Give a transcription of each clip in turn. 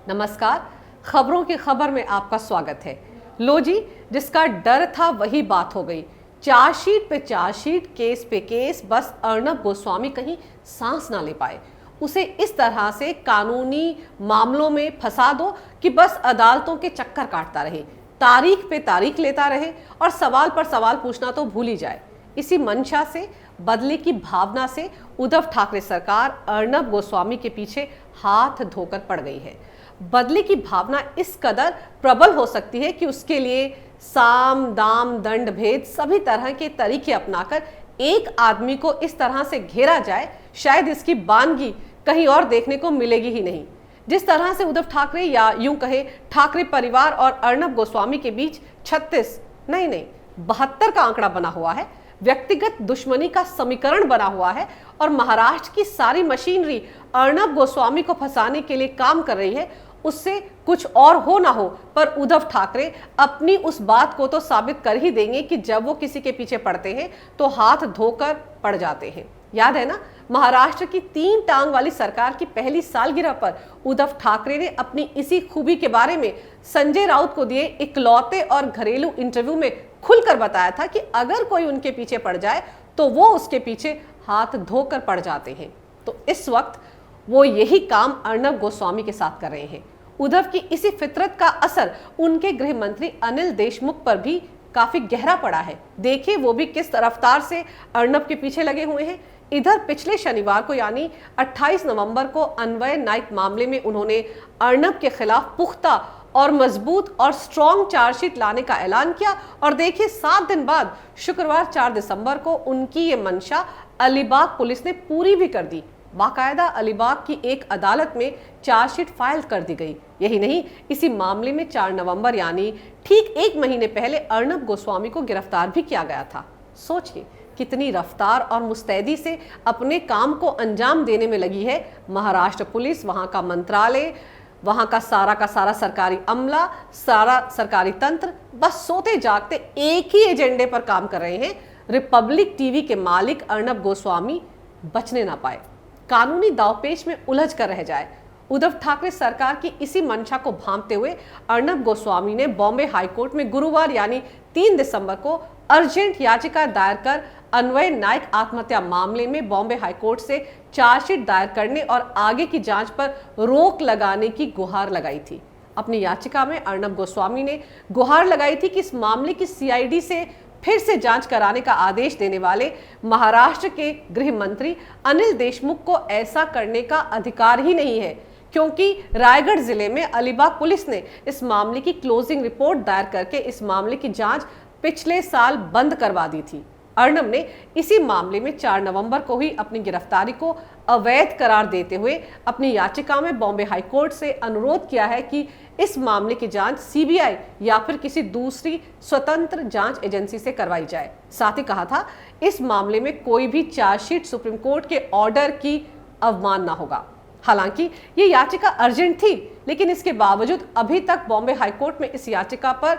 नमस्कार। खबरों की खबर में आपका स्वागत है। लो जी, जिसका डर था वही बात हो गई। चार्जशीट पे चार्जशीट, केस पे केस, बस अर्नब गोस्वामी कहीं सांस ना ले पाए। उसे इस तरह से कानूनी मामलों में फंसा दो कि बस अदालतों के चक्कर काटता रहे, तारीख पे तारीख लेता रहे और सवाल पर सवाल पूछना तो भूल ही जाए। इसी मंशा से, बदले की भावना से उद्धव ठाकरे सरकार अर्नब गोस्वामी के पीछे हाथ धोकर पड़ गई है। बदले की भावना इस कदर प्रबल हो सकती है कि उसके लिए साम दाम दंड भेद सभी तरह के तरीके अपनाकर एक आदमी को इस तरह से घेरा जाए, शायद इसकी बानगी कहीं और देखने को मिलेगी ही नहीं। जिस तरह से उद्धव ठाकरे या यूं कहे ठाकरे परिवार और अर्नब गोस्वामी के बीच 36 नहीं 72 का आंकड़ा बना हुआ है, व्यक्तिगत दुश्मनी का समीकरण बना हुआ है और महाराष्ट्र की सारी मशीनरी अर्नब गोस्वामी को फंसाने के लिए काम कर रही है, उससे कुछ और हो ना हो पर उद्धव ठाकरे अपनी उस बात को तो साबित कर ही देंगे कि जब वो किसी के पीछे पड़ते हैं तो हाथ धोकर पड़ जाते हैं। याद है ना, महाराष्ट्र की 3 टांग वाली सरकार की पहली सालगिरह पर उद्धव ठाकरे ने अपनी इसी खूबी के बारे में संजय राउत को दिए इकलौते और घरेलू इंटरव्यू में खुलकर बताया था कि अगर कोई उनके पीछे पड़ जाए तो वो उसके पीछे हाथ धोकर पड़ जाते हैं। तो इस वक्त वो यही काम अर्नब गोस्वामी के साथ कर रहे हैं। उद्धव की इसी फितरत का असर उनके गृह मंत्री अनिल देशमुख पर भी काफी गहरा पड़ा है। देखिए वो भी किस रफ्तार से अर्नब के पीछे लगे हुए हैं। इधर पिछले शनिवार को यानी 28 नवंबर को अन्वय नाइक मामले में उन्होंने अर्नब के खिलाफ पुख्ता और मजबूत और स्ट्रॉन्ग चार्जशीट लाने का ऐलान किया और देखिए 7 दिन बाद शुक्रवार 4 दिसंबर को उनकी ये मंशा अलीबाग पुलिस ने पूरी भी कर दी। बाकायदा अलीबाग की एक अदालत में चार्जशीट फाइल कर दी गई। यही नहीं, इसी मामले में 4 नवंबर यानी ठीक 1 महीने पहले अर्नब गोस्वामी को गिरफ्तार भी किया गया था। सोचिए कितनी रफ्तार और मुस्तैदी से अपने काम को अंजाम देने में लगी है महाराष्ट्र पुलिस, वहां का मंत्रालय, वहां का सारा सरकारी अमला, सारा सरकारी तंत्र बस सोते जागते एक ही एजेंडे पर काम कर रहे हैं। रिपब्लिक टीवी के मालिक अर्नब गोस्वामी बचने ना पाए, कानूनी दावपेच में उलझ कर रह जाए। उद्धव ठाकरे सरकार की इसी मंशा को भांपते हुए अर्नब गोस्वामी ने बॉम्बे हाईकोर्ट में गुरुवार यानी 3 दिसंबर को अर्जेंट याचिका दायर कर अन्वय नाइक आत्महत्या मामले में बॉम्बे हाईकोर्ट से चार्जशीट दायर करने और आगे की जांच पर रोक लगाने की गुहार लगाई थी। अपनी याचिका में अर्नब गोस्वामी ने गुहार लगाई थी कि इस मामले की सीआईडी से फिर से जांच कराने का आदेश देने वाले महाराष्ट्र के गृह मंत्री अनिल देशमुख को ऐसा करने का अधिकार ही नहीं है, क्योंकि रायगढ़ जिले में अलीबाग पुलिस ने इस मामले की क्लोजिंग रिपोर्ट दायर करके इस मामले की जांच पिछले साल बंद करवा दी थी। अर्नब ने इसी मामले में 4 नवंबर को ही अपनी गिरफ्तारी को अवैध करार देते हुए अपनी याचिका में बॉम्बे हाईकोर्ट से अनुरोध किया है कि इस मामले की जांच सीबीआई या फिर किसी दूसरी स्वतंत्र जांच एजेंसी से करवाई जाए। साथ ही कहा था इस मामले में कोई भी चार्जशीट सुप्रीम कोर्ट के ऑर्डर की अवमानना होगा। हालांकि ये याचिका अर्जेंट थी, लेकिन इसके बावजूद अभी तक बॉम्बे हाईकोर्ट में इस याचिका पर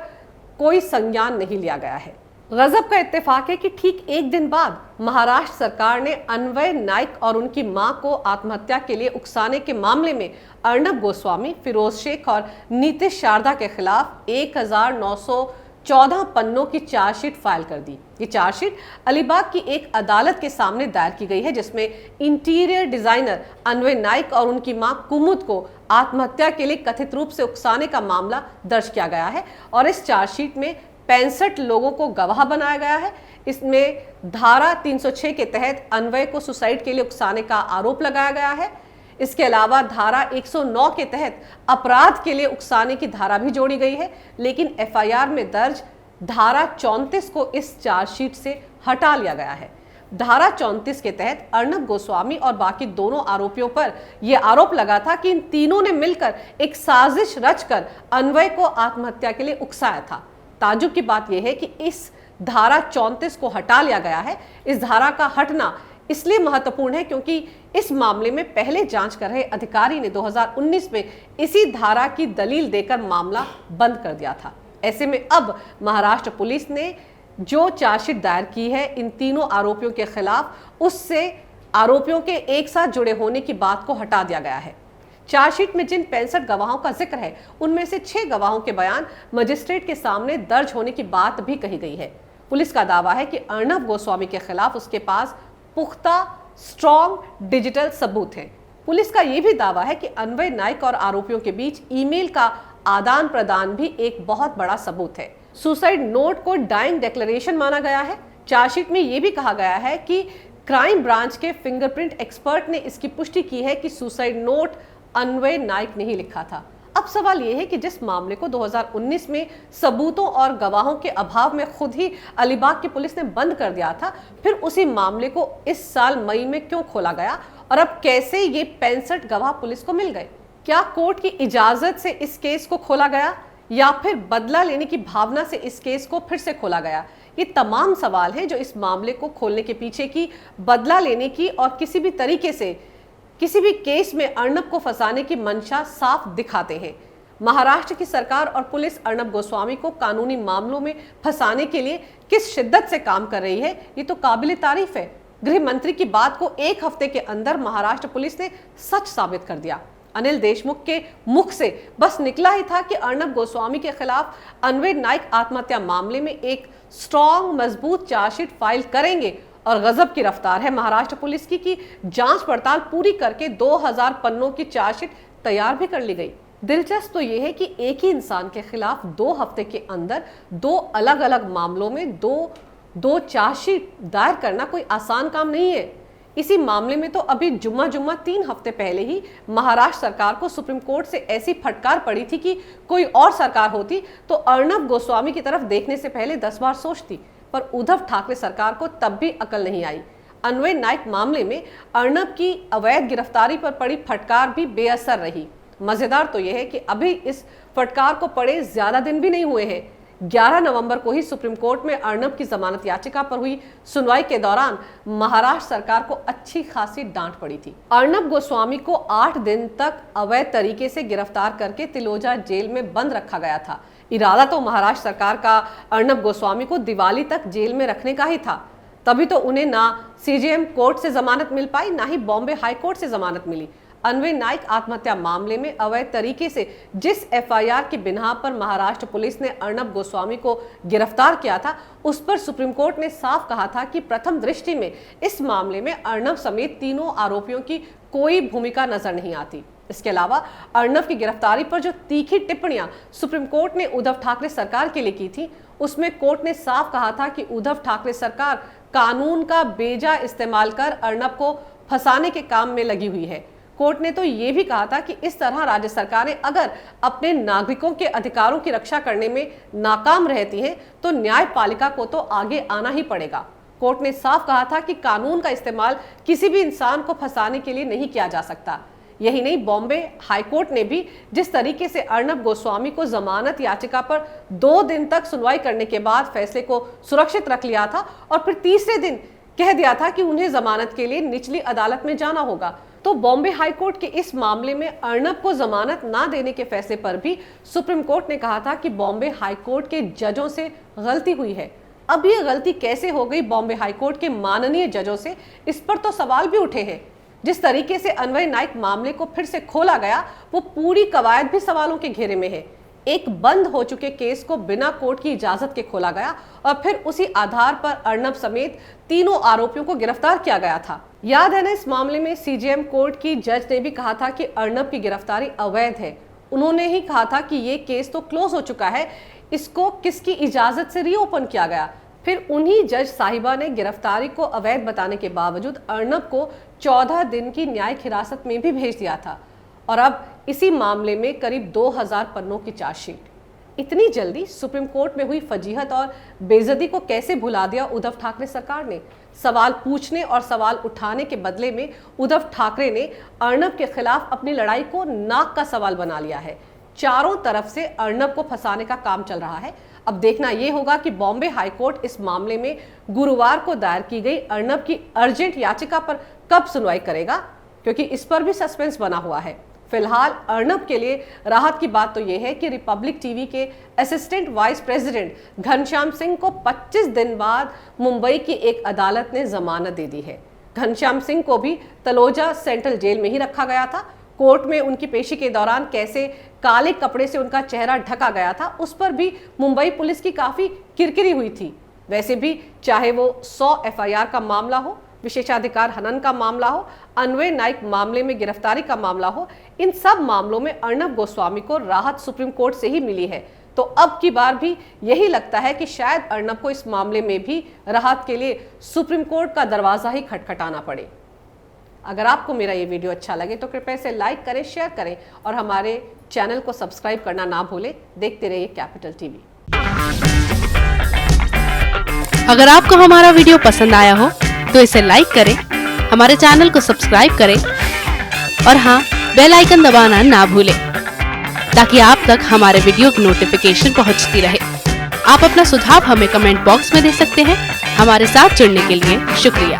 कोई संज्ञान नहीं लिया गया है। गजब का इत्तेफाक है कि ठीक 1 दिन बाद महाराष्ट्र सरकार ने अन्वय नाइक और उनकी मां को आत्महत्या के लिए उकसाने के मामले में अर्नब गोस्वामी, फिरोज शेख और नीतीश शारदा के खिलाफ 1914 पन्नों की चार्जशीट फाइल कर दी। ये चार्जशीट अलीबाग की एक अदालत के सामने दायर की गई है, जिसमें इंटीरियर डिजाइनर अन्वय नाइक और उनकी मां कुमुद को आत्महत्या के लिए कथित रूप से उकसाने का मामला दर्ज किया गया है और इस चार्जशीट में 65 लोगों को गवाह बनाया गया है। इसमें धारा 306 के तहत अन्वय को सुसाइड के लिए उकसाने का आरोप लगाया गया है। इसके अलावा धारा 109 के तहत अपराध के लिए उकसाने की धारा भी जोड़ी गई है, लेकिन एफआईआर में दर्ज धारा 34 को इस चार्जशीट से हटा लिया गया है। धारा 34 के तहत अर्नब गोस्वामी और बाकी दोनों आरोपियों पर यह आरोप लगा था कि इन तीनों ने मिलकर एक साजिश रचकर अन्वय को आत्महत्या के लिए उकसाया था। ताजुब की बात यह है कि इस धारा 34 को हटा लिया गया है। इस धारा का हटना इसलिए महत्वपूर्ण है क्योंकि इस मामले में पहले जांच कर रहे अधिकारी ने 2019 में इसी धारा की दलील देकर मामला बंद कर दिया था। ऐसे में अब महाराष्ट्र पुलिस ने जो चार्जशीट दायर की है इन तीनों आरोपियों के खिलाफ, उससे आरोपियों के एक साथ जुड़े होने की बात को हटा दिया गया है। चार्जशीट में जिन 65 गवाहों का जिक्र है, उनमें से 6 गवाहों के बयान मजिस्ट्रेट के सामने दर्ज होने की बात भी कही गई है। पुलिस का दावा है कि अर्नब गोस्वामी के खिलाफ उसके पास पुख्ता स्ट्रॉन्ग डिजिटल सबूत हैं। पुलिस का यह भी दावा है कि अन्वय नाइक और आरोपियों के बीच ईमेल का आदान प्रदान भी एक बहुत बड़ा सबूत है। सुसाइड नोट को डाइंग डिक्लेरेशन माना गया है। चार्जशीट में यह भी कहा गया है कि क्राइम ब्रांच के फिंगरप्रिंट एक्सपर्ट ने इसकी पुष्टि की है कि सुसाइड नोट अन्वय नाइक ने ही लिखा था। अब सवाल यह है कि जिस मामले को 2019 में सबूतों और गवाहों के अभाव में खुद ही अलीबाग की पुलिस ने बंद कर दिया था, फिर उसी मामले को इस साल मई में क्यों खोला गया और अब कैसे ये 65 गवाह पुलिस को मिल गए? क्या कोर्ट की इजाजत से इस केस को खोला गया या फिर बदला लेने की भावना से इस केस को फिर से खोला गया? ये तमाम सवाल हैं जो इस मामले को खोलने के पीछे की, बदला लेने की और किसी भी तरीके से किसी भी केस में अर्नब को फंसाने की मंशा साफ दिखाते हैं। महाराष्ट्र की सरकार और पुलिस अर्नब गोस्वामी को कानूनी मामलों में फंसाने के लिए किस शिद्दत से काम कर रही है, ये तो काबिल तारीफ है। गृह मंत्री की बात को एक हफ्ते के अंदर महाराष्ट्र पुलिस ने सच साबित कर दिया। अनिल देशमुख के मुख से बस निकला ही था कि अर्नब गोस्वामी के खिलाफ अन्वय नाइक आत्महत्या मामले में एक स्ट्रॉन्ग मजबूत चार्जशीट फाइल करेंगे और गजब की रफ्तार है महाराष्ट्र पुलिस की कि जांच पड़ताल पूरी करके 2000 पन्नों की चार्जशीट तैयार भी कर ली गई। दिलचस्प तो यह है कि एक ही इंसान के खिलाफ 2 हफ्ते के अंदर 2 अलग अलग मामलों में दो चार्जशीट दायर करना कोई आसान काम नहीं है। इसी मामले में तो अभी जुम्मा 3 हफ्ते पहले ही महाराष्ट्र सरकार को सुप्रीम कोर्ट से ऐसी फटकार पड़ी थी कि कोई और सरकार होती तो अर्नब गोस्वामी की तरफ देखने से पहले 10 बार सोचती, पर उद्धव ठाकरे सरकार को तब भी अकल नहीं आई। अन्वय नाइक मामले में अर्नब की अवैध गिरफ्तारी पर पड़ी फटकार भी बेअसर रही। मजेदार तो यह है कि अभी इस फटकार को पड़े ज्यादा दिन भी नहीं हुए हैं। 11 नवंबर को ही सुप्रीम कोर्ट में अर्नब की जमानत याचिका पर हुई सुनवाई के दौरान महाराष्ट्र सरकार को अच्छी खासी डांट पड़ी थी। अर्नब गोस्वामी को 8 दिन तक अवैध तरीके से गिरफ्तार करके तिलोजा जेल में बंद रखा गया था। इरादा तो महाराष्ट्र सरकार का अर्नब गोस्वामी को दिवाली तक जेल में रखने का ही था। तभी तो उन्हें ना सीजेएम कोर्ट से जमानत मिल पाई, ना ही बॉम्बे हाई कोर्ट से जमानत मिली। अन्वय नाइक आत्महत्या मामले में अवैध तरीके से जिस एफआईआर की बिना पर महाराष्ट्र पुलिस ने अर्नब गोस्वामी को गिरफ्तार किया था, उस पर सुप्रीम कोर्ट ने साफ कहा था कि प्रथम दृष्टि में इस मामले में अर्नब समेत तीनों आरोपियों की कोई भूमिका नजर नहीं आती। इसके अलावा अर्नब की गिरफ्तारी पर जो तीखी टिप्पणियां सुप्रीम कोर्ट ने उद्धव ठाकरे सरकार के लिए की थी, उसमें कोर्ट ने साफ कहा था कि उद्धव ठाकरे सरकार कानून का बेजा इस्तेमाल कर अर्नब को फंसाने के काम में लगी हुई है। कोर्ट ने तो ये भी कहा था कि इस तरह राज्य सरकारें अगर अपने नागरिकों के अधिकारों की रक्षा करने में नाकाम रहती हैं तो न्यायपालिका को तो आगे आना ही पड़ेगा। कोर्ट ने साफ कहा था कि कानून का इस्तेमाल किसी भी इंसान को फंसाने के लिए नहीं किया जा सकता। यही नहीं, बॉम्बे हाईकोर्ट ने भी जिस तरीके से अर्नब गोस्वामी को जमानत याचिका पर 2 दिन तक सुनवाई करने के बाद फैसले को सुरक्षित रख लिया था और फिर तीसरे दिन कह दिया था कि उन्हें जमानत के लिए निचली अदालत में जाना होगा, तो बॉम्बे हाईकोर्ट के इस मामले में अर्नब को जमानत ना देने के फैसले पर भी सुप्रीम कोर्ट ने कहा था कि बॉम्बे हाईकोर्ट के जजों से गलती हुई है। अब ये गलती कैसे हो गई बॉम्बे हाईकोर्ट के माननीय जजों से, इस पर तो सवाल भी उठे हैं। जिस तरीके से अन्वय नाइक मामले को फिर से खोला गया, वो पूरी कवायद भी सवालों के घेरे में है। एक बंद हो चुके केस को बिना कोर्ट की इजाजत के खोला गया और फिर उसी आधार पर अर्नब समेत तीनों आरोपियों को गिरफ्तार किया गया था। याद है ना, इस मामले में सीजेएम कोर्ट की जज ने भी कहा था कि अर्नब की गिरफ्तारी अवैध है। उन्होंने ही कहा था कि ये केस तो क्लोज हो चुका है, इसको किसकी इजाजत से रीओपन किया गया। फिर उन्हीं जज साहिबा ने गिरफ्तारी को अवैध बताने के बावजूद अर्नब को 14 दिन की न्यायिक हिरासत में भी भेज दिया था और अब इसी मामले में करीब 2000 पन्नों की चार्जशीट। इतनी जल्दी सुप्रीम कोर्ट में हुई फजीहत और बेइज्जती को कैसे भुला दिया उद्धव ठाकरे सरकार ने? सवाल पूछने और सवाल उठाने के बदले में उद्धव ठाकरे ने अर्नब के खिलाफ अपनी लड़ाई को नाक का सवाल बना लिया है। चारों तरफ से अर्नब को फंसाने का काम चल रहा है। अब देखना यह होगा कि बॉम्बे हाईकोर्ट इस मामले में गुरुवार को दायर की गई अर्नब की अर्जेंट याचिका पर कब सुनवाई करेगा, क्योंकि इस पर भी सस्पेंस बना हुआ है। फिलहाल अर्नब के लिए राहत की बात तो यह है कि रिपब्लिक टीवी के assistant vice president Ghanshyam Singh को 25 दिन बाद मुंबई की एक अदालत ने जमानत दे दी है। घनश्याम सिंह को भी तलोजा सेंट्रल जेल में ही रखा गया था। कोर्ट में उनकी पेशी के दौरान कैसे काले कपड़े से उनका चेहरा ढका गया था, उस पर भी मुंबई पुलिस की काफी किरकिरी हुई थी। वैसे भी चाहे वो 100 FIR का मामला हो, विशेषाधिकार हनन का मामला हो, अन्वय नाइक मामले में गिरफ्तारी का मामला हो, इन सब मामलों में अर्णब गोस्वामी को राहत सुप्रीम कोर्ट से ही मिली है। तो अब की बार भी यही लगता है कि शायद अर्णब को इस मामले में भी राहत के लिए सुप्रीम कोर्ट का दरवाजा ही खटखटाना पड़े। अगर आपको मेरा ये वीडियो अच्छा लगे तो कृपया इसे लाइक करें, शेयर करें और हमारे चैनल को सब्सक्राइब करना ना भूलें। देखते रहिए कैपिटल टीवी। अगर आपको हमारा वीडियो पसंद आया हो तो इसे लाइक करें, हमारे चैनल को सब्सक्राइब करें और हाँ, बेल आइकन दबाना ना भूलें ताकि आप तक हमारे वीडियो की नोटिफिकेशन पहुंचती रहे। आप अपना सुझाव हमें कमेंट बॉक्स में दे सकते हैं। हमारे साथ जुड़ने के लिए शुक्रिया।